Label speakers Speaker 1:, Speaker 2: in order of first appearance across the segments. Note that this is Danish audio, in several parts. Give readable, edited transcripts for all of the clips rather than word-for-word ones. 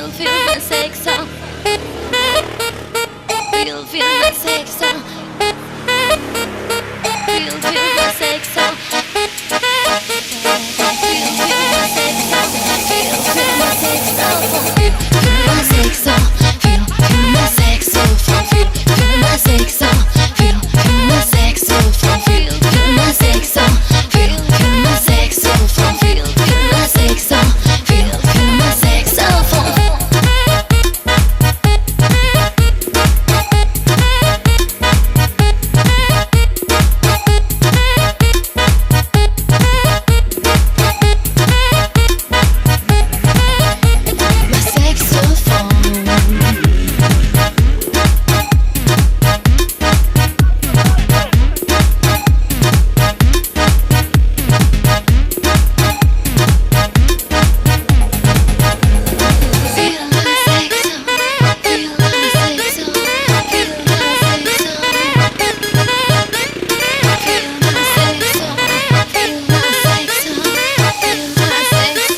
Speaker 1: feel my sex on. Feel my sex on. Feel my sex on. Feel my sex on. Feel my sex on. Feel my sex on. Feel my sex on. Feel my sex on. Feel my sex on. Feel my sex on. Feel my sex on. Feel my sex on.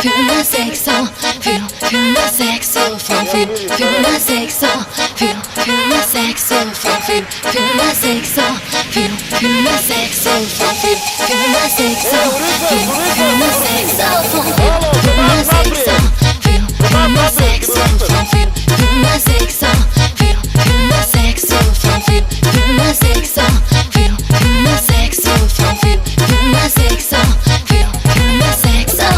Speaker 1: Feel my sex on. Feel my sex on, feel my sex on, feel my sex on, feel my sex on, feel my sex on, feel my sex on, feel my sex on, feel my sex on, feel my sex on, feel my sex on, feel my sex on, feel my sex on, feel my sex on, feel my sex on, feel my sex on, feel my sex on.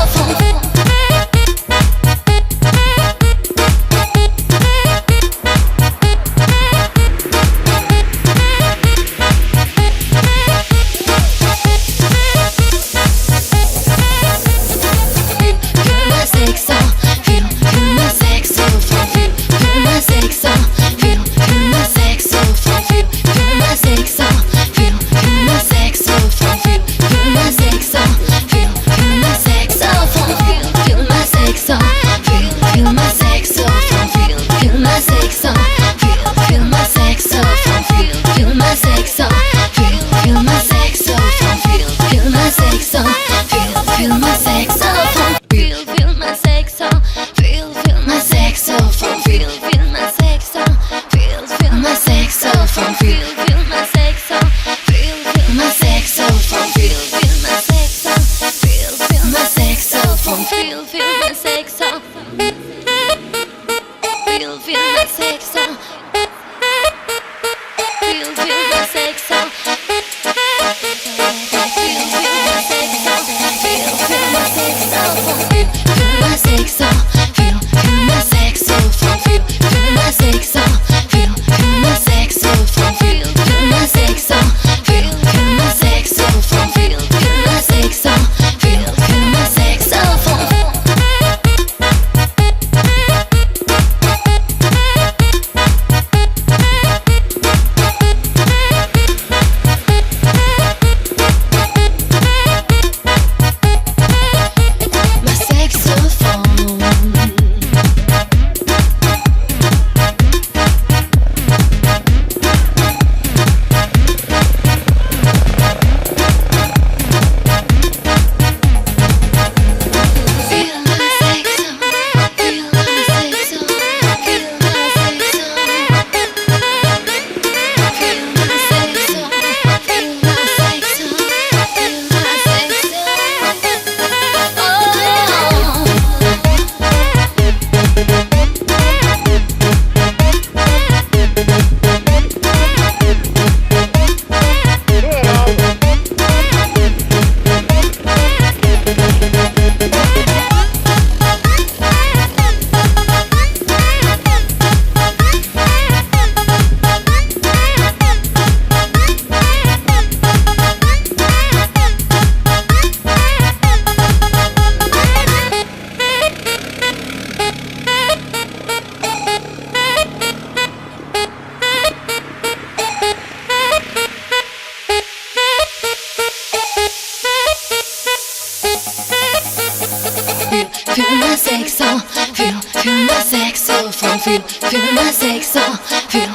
Speaker 1: feel my saxophone, feel my saxophone, feel my saxophone, feel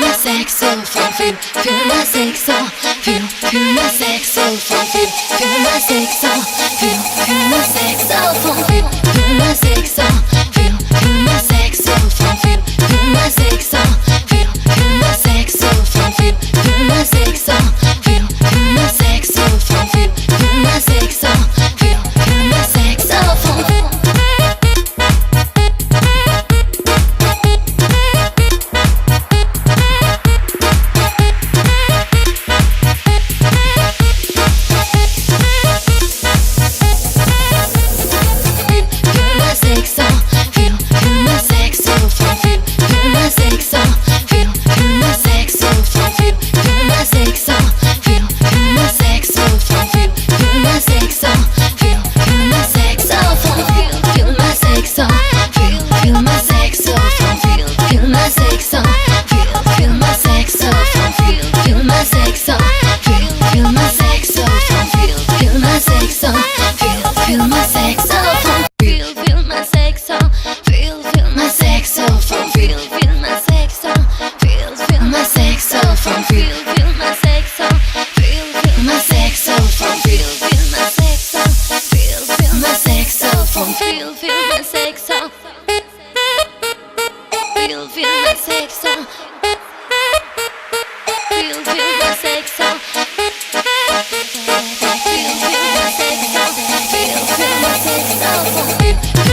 Speaker 1: my saxophone, feel my saxophone, feel my saxophone, feel my saxophone, feel my saxophone, feel my saxophone, feel my saxophone, feel my saxophone, feel my saxophone, feel my saxophone, feel my saxophone, feel my saxophone, feel my saxophone. Feel my saxophone.